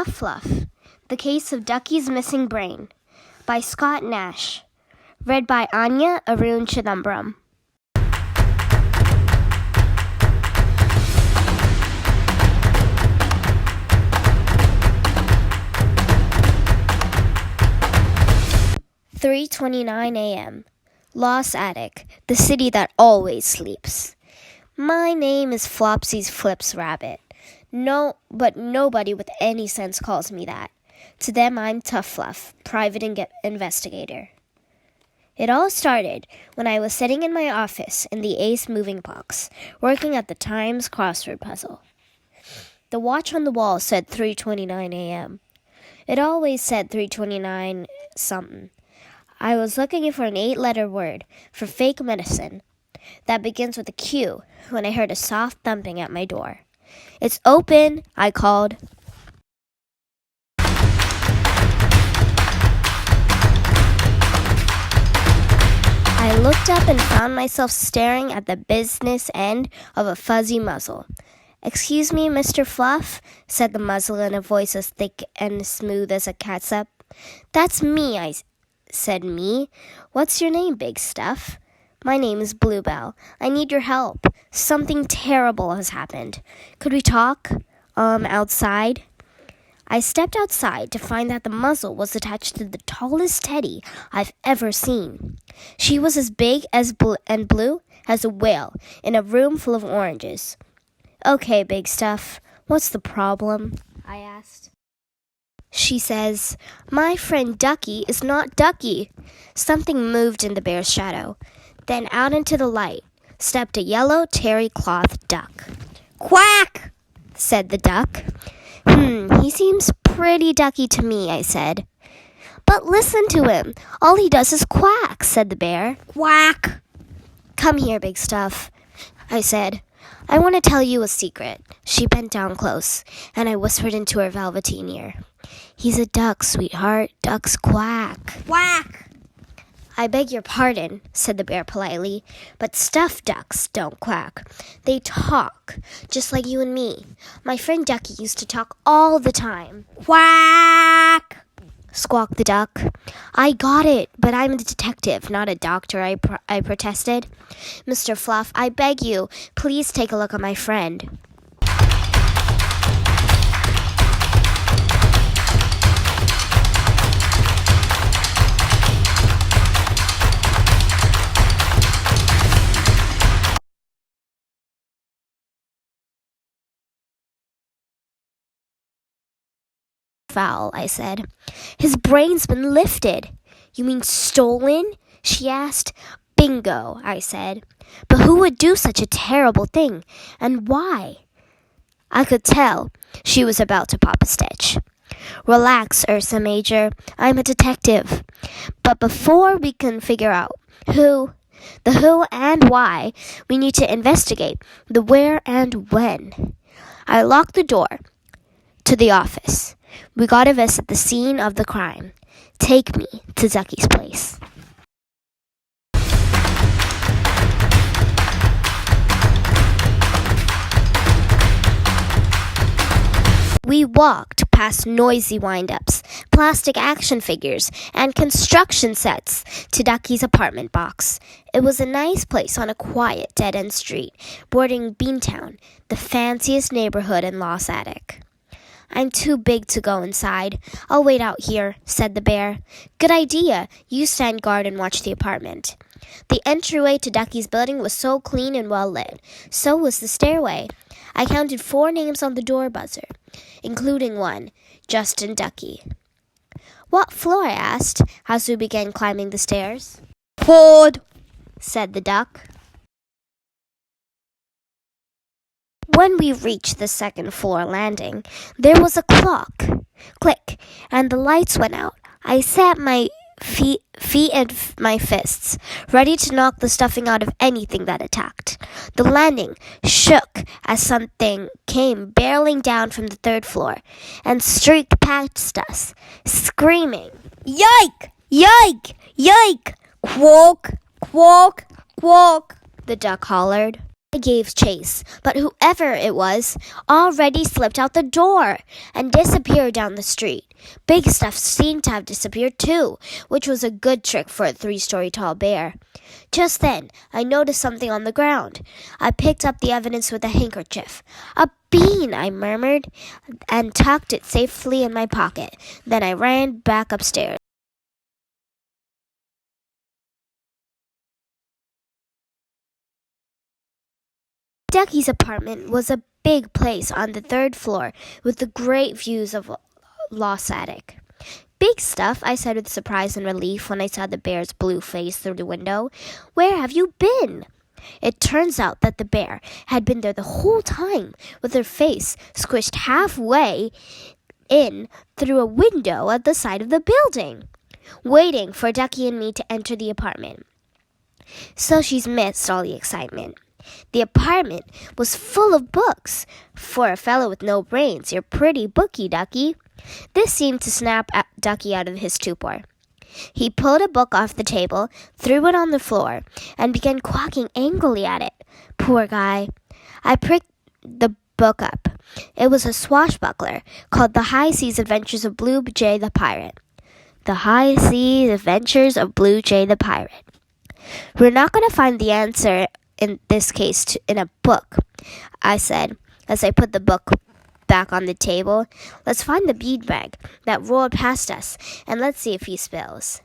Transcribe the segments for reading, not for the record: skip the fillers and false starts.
Tuff Fluff, The Case of Ducky's Missing Brain by Scott Nash. Read by Anya Arun Chidambaram. "3:29 a.m. Lost Attic, the city that always sleeps. My name is Flopsy's Flips Rabbit. No, but nobody with any sense calls me that. To them, I'm Tuff Fluff, private investigator. It all started when I was sitting in my office in the Ace moving box, working at the Times crossword puzzle. The watch on the wall said 3:29 a.m. It always said 3:29 something. I was looking for an 8-letter word for fake medicine that begins with a Q when I heard a soft thumping at my door. "It's open," I called. I looked up and found myself staring at the business end of a fuzzy muzzle. "Excuse me, Mr. Fluff," said the muzzle in a voice as thick and smooth as a catsup. "That's me," I said. "Me? What's your name, big stuff?" "My name is Bluebell. I need your help. Something terrible has happened. Could we talk? Outside?" I stepped outside to find that the muzzle was attached to the tallest teddy I've ever seen. She was as big and blue as a whale in a room full of oranges. "Okay, big stuff. What's the problem?" I asked. She says, "My friend Ducky is not Ducky." Something moved in the bear's shadow. Then out into the light stepped a yellow terry cloth duck. "Quack!" said the duck. He seems pretty ducky to me," I said. "But listen to him. All he does is quack," said the bear. "Quack!" "Come here, big stuff," I said. "I want to tell you a secret." She bent down close, and I whispered into her velveteen ear. "He's a duck, sweetheart. Ducks quack." "Quack!" "I beg your pardon," said the bear politely, "but stuffed ducks don't quack. They talk, just like you and me. My friend Ducky used to talk all the time." "Quack!" squawked the duck. "I got it, but I'm a detective, not a doctor," I protested. "Mr. Fluff, I beg you, please take a look at my friend." "Foul," I said. "His brain's been lifted." "You mean stolen?" she asked. "Bingo," I said. "But who would do such a terrible thing, and why?" I could tell she was about to pop a stitch. "Relax, Ursa Major. I'm a detective. But before we can figure out the who and why, we need to investigate the where and when." I locked the door to the office. We got to visit the scene of the crime. Take me to Ducky's place. We walked past noisy wind-ups, plastic action figures, and construction sets to Ducky's apartment box. It was a nice place on a quiet, dead-end street, bordering Beantown, the fanciest neighborhood in Lost Attic. "I'm too big to go inside. I'll wait out here," said the bear. "Good idea. You stand guard and watch the apartment." The entryway to Ducky's building was so clean and well lit. So was the stairway. I counted 4 names on the door buzzer, including one, Justin Ducky. "What floor?" I asked, as we began climbing the stairs. "4," said the duck. When we reached the 2nd floor landing, there was a clock. Click, and the lights went out. I sat my feet and my fists, ready to knock the stuffing out of anything that attacked. The landing shook as something came barreling down from the 3rd floor and streaked past us, screaming, "Yike! Yike! Yike! Quack! Quack! Quack!" the duck hollered. I gave chase, but whoever it was already slipped out the door and disappeared down the street. Big Stuff seemed to have disappeared too, which was a good trick for a 3-story tall bear. Just then, I noticed something on the ground. I picked up the evidence with a handkerchief. "A bean," I murmured, and tucked it safely in my pocket. Then I ran back upstairs. Ducky's apartment was a big place on the 3rd floor with the great views of Lost Attic. "Big Stuff," I said with surprise and relief when I saw the bear's blue face through the window. "Where have you been?" It turns out that the bear had been there the whole time, with her face squished halfway in through a window at the side of the building, waiting for Ducky and me to enter the apartment. So she's missed all the excitement. The apartment was full of books. For a fellow with no brains, you're pretty booky, Ducky. This seemed to snap Ducky out of his stupor. He pulled a book off the table, threw it on the floor, and began quacking angrily at it. Poor guy. I pricked the book up. It was a swashbuckler called The High Seas Adventures of Blue Jay the Pirate. The High Seas Adventures of Blue Jay the Pirate. "We're not going to find the answer in this case in a book," I said as I put the book back on the table. "Let's find the beanbag that rolled past us, and let's see if he spills."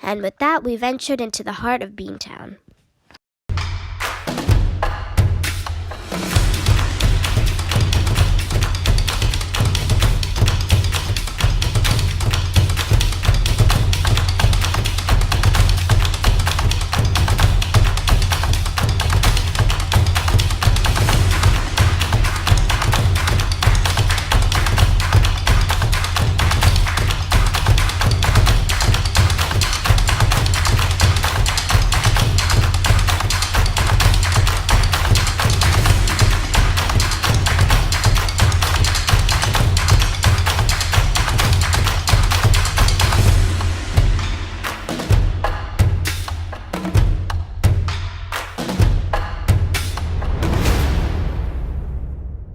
And with that, we ventured into the heart of Beantown.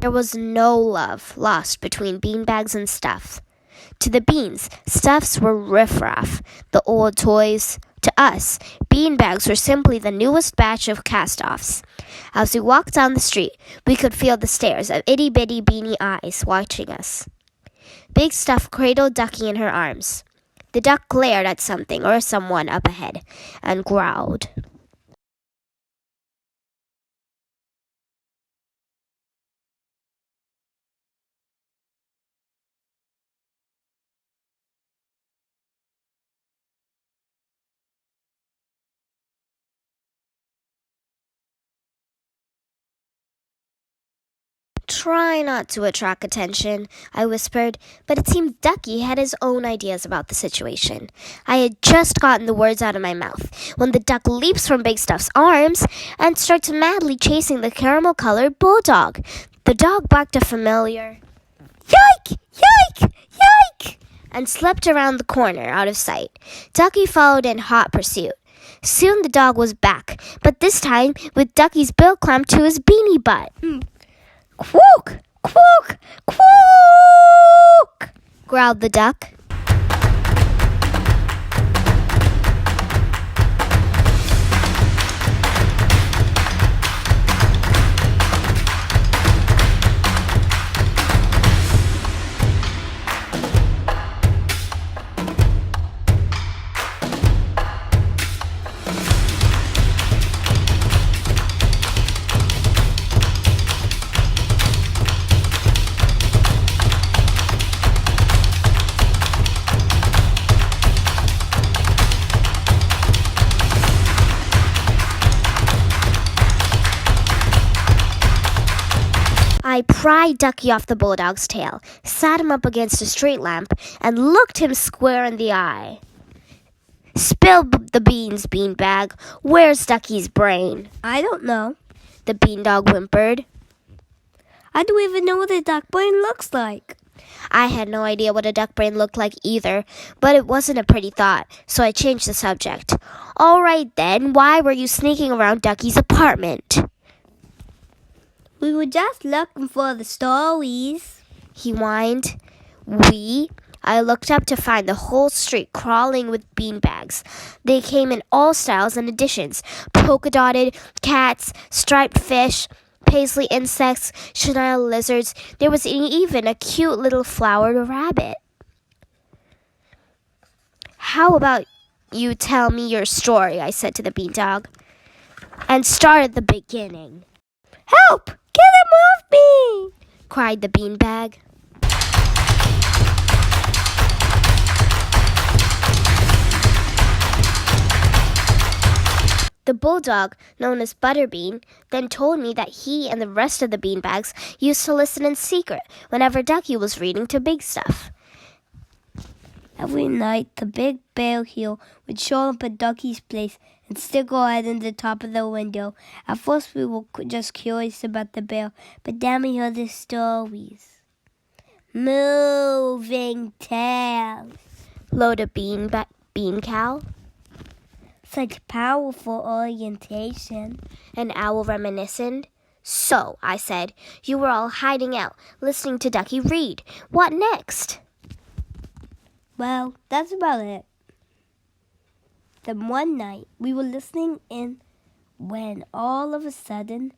There was no love lost between beanbags and Stuff. To the beans, Stuffs were riffraff, the old toys. To us, beanbags were simply the newest batch of cast-offs. As we walked down the street, we could feel the stares of itty-bitty beanie eyes watching us. Big Stuff cradled Ducky in her arms. The duck glared at something or someone up ahead and growled. "Try not to attract attention," I whispered, but it seemed Ducky had his own ideas about the situation. I had just gotten the words out of my mouth when the duck leaps from Big Stuff's arms and starts madly chasing the caramel-colored bulldog. The dog barked a familiar "Yike! Yike! Yike!" and slipped around the corner out of sight. Ducky followed in hot pursuit. Soon the dog was back, but this time with Ducky's bill clamped to his beanie butt. "Quook! Quook! Quook!" growled the duck. I pried Ducky off the bulldog's tail, sat him up against a street lamp, and looked him square in the eye. "Spill the beans, beanbag. Where's Ducky's brain?" "I don't know." the beandog whimpered. "I don't even know what a duck brain looks like." I had no idea what a duck brain looked like either, but it wasn't a pretty thought, so I changed the subject. "All right then, why were you sneaking around Ducky's apartment?" We were just looking for the stories, he whined. We? I looked up to find the whole street crawling with beanbags. They came in all styles and editions: polka-dotted cats, striped fish, paisley insects, chenille lizards. There was even a cute little flowered rabbit. How about you tell me your story, I said to the bean dog, and start at the beginning. Help! Get him off me! Cried the beanbag. The bulldog, known as Butterbean, then told me that he and the rest of the beanbags used to listen in secret whenever Ducky was reading to Big Stuff. Every night, the big bear heel would show up at Ducky's place and stick our head in the top of the window. At first, we were just curious about the bear, but then we heard the stories. Moving tales. Lowed a bean cow. Such powerful orientation. An owl reminiscent. So, I said, you were all hiding out, listening to Ducky read. What next? Well, that's about it. Then one night, we were listening in when all of a sudden,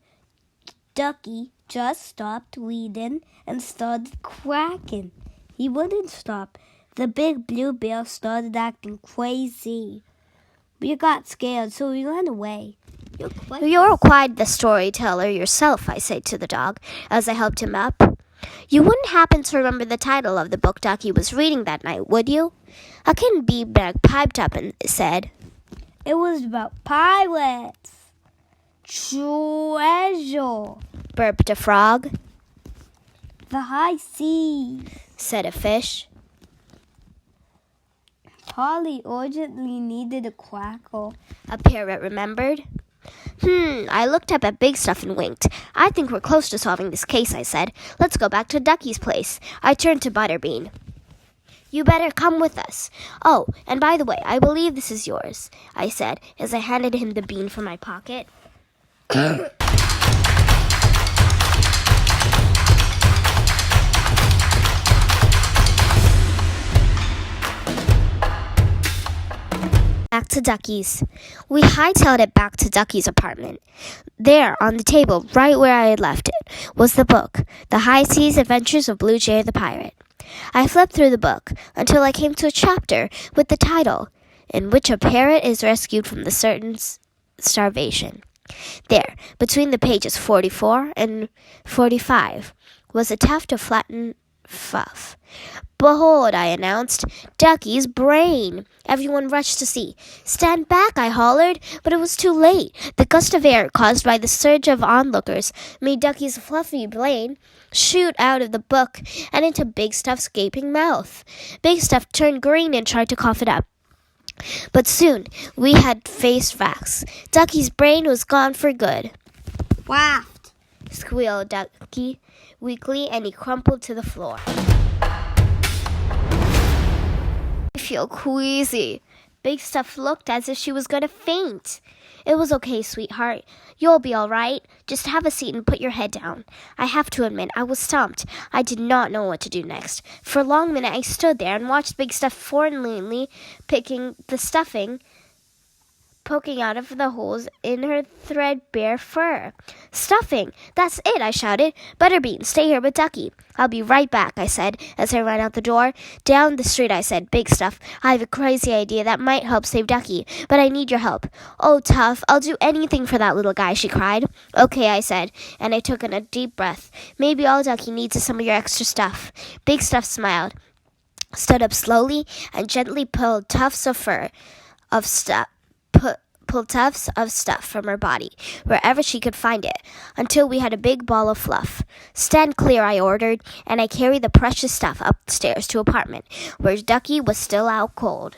Ducky just stopped reading and started quacking. He wouldn't stop. The big blue bear started acting crazy. We got scared, so we ran away. You're quite the storyteller yourself, I said to the dog as I helped him up. You wouldn't happen to remember the title of the book Ducky was reading that night, would you? A kitten beanbag piped up and said, It was about pirates. Treasure, burped a frog. The high seas, said a fish. Polly urgently needed a quackle, a parrot remembered. I looked up at Big Stuff and winked. I think we're close to solving this case, I said. Let's go back to Ducky's place. I turned to Butterbean. You better come with us. Oh, and by the way, I believe this is yours, I said as I handed him the bean from my pocket. Back to Ducky's. We hightailed it back to Ducky's apartment. There, on the table, right where I had left it, was the book, The High Seas Adventures of Blue Jay the Pirate. I flipped through the book until I came to a chapter with the title, In Which a Parrot is Rescued from the Certain Starvation. There, between the pages 44 and 45, was a tuft of flattened fluff. Behold, I announced, Ducky's brain. Everyone rushed to see. Stand back, I hollered, but it was too late. The gust of air caused by the surge of onlookers made Ducky's fluffy brain shoot out of the book and into Big Stuff's gaping mouth. Big Stuff turned green and tried to cough it up. But soon we had faced facts. Ducky's brain was gone for good. Waft, squealed Ducky weakly, and he crumpled to the floor. I feel queasy. Big Stuff looked as if she was going to faint. It was okay, sweetheart. You'll be all right. Just have a seat and put your head down. I have to admit, I was stumped. I did not know what to do next. For a long minute, I stood there and watched Big Stuff forlornly picking the stuffing poking out of the holes in her threadbare fur. Stuffing! That's it, I shouted. Butterbean, stay here with Ducky. I'll be right back, I said, as I ran out the door. Down the street, I said, Big Stuff, I have a crazy idea that might help save Ducky, but I need your help. Oh, Tuff, I'll do anything for that little guy, she cried. Okay, I said, and I took in a deep breath. Maybe all Ducky needs is some of your extra stuff. Big Stuff smiled, stood up slowly, and gently pulled tufts of stuff from her body, wherever she could find it, until we had a big ball of fluff. Stand clear, I ordered, and I carried the precious stuff upstairs to apartment, where Ducky was still out cold.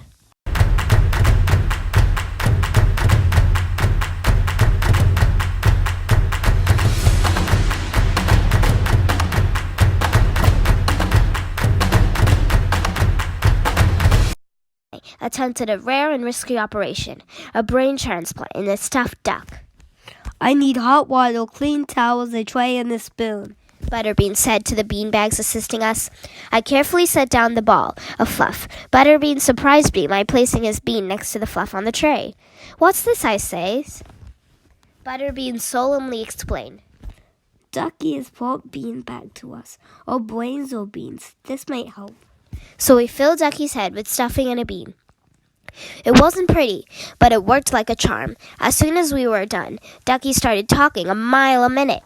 Attempted a rare and risky operation, a brain transplant in a stuffed duck. I need hot water, clean towels, a tray, and a spoon, Butterbean said to the beanbags assisting us. I carefully set down the ball of fluff. Butterbean surprised me by placing his bean next to the fluff on the tray. What's this, I says? Butterbean solemnly explained. Ducky has brought bean back to us, or brains or beans. This might help. So we filled Ducky's head with stuffing and a bean. It wasn't pretty, but it worked like a charm. As soon as we were done, Ducky started talking a mile a minute.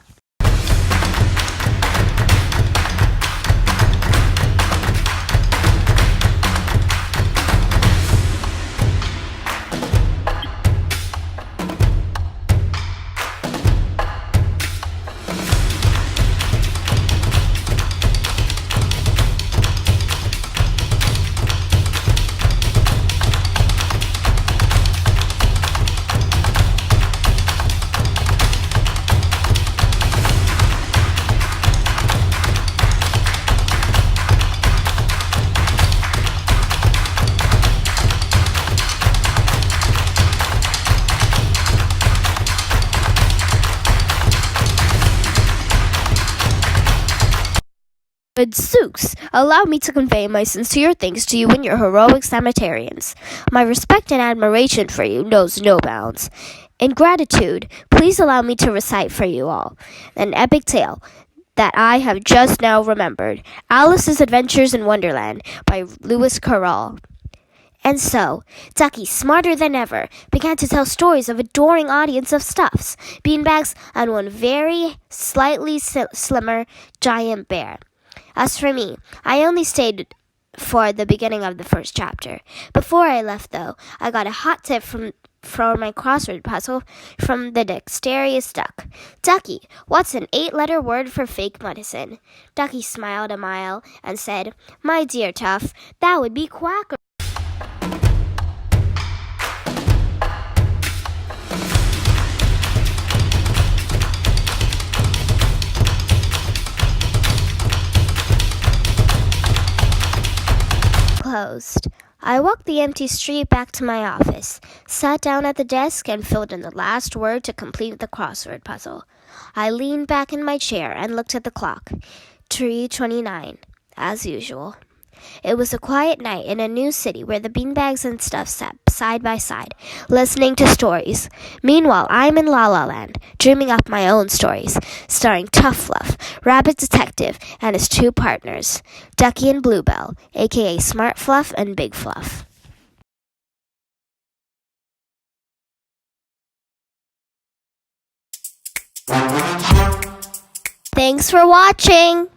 Good Sooks, allow me to convey my sincere thanks to you and your heroic sanitarians. My respect and admiration for you knows no bounds. In gratitude, please allow me to recite for you all an epic tale that I have just now remembered, Alice's Adventures in Wonderland by Lewis Carroll. And so, Ducky, smarter than ever, began to tell stories of adoring audience of stuffs, beanbags, and one very slightly slimmer giant bear. As for me, I only stayed for the beginning of the first chapter. Before I left, though, I got a hot tip for my crossword puzzle from the dexterous duck. Ducky, what's an 8-letter word for fake medicine? Ducky smiled a mile and said, My dear Tuff, that would be quacker. Closed. I walked the empty street back to my office, sat down at the desk, and filled in the last word to complete the crossword puzzle. I leaned back in my chair and looked at the clock. 3:29, as usual. It was a quiet night in a new city where the beanbags and stuff sat side by side, listening to stories. Meanwhile, I'm in La La Land, dreaming up my own stories, starring Tuff Fluff, Rabbit Detective, and his 2 partners, Ducky and Bluebell, aka Smart Fluff and Big Fluff. Thanks for watching!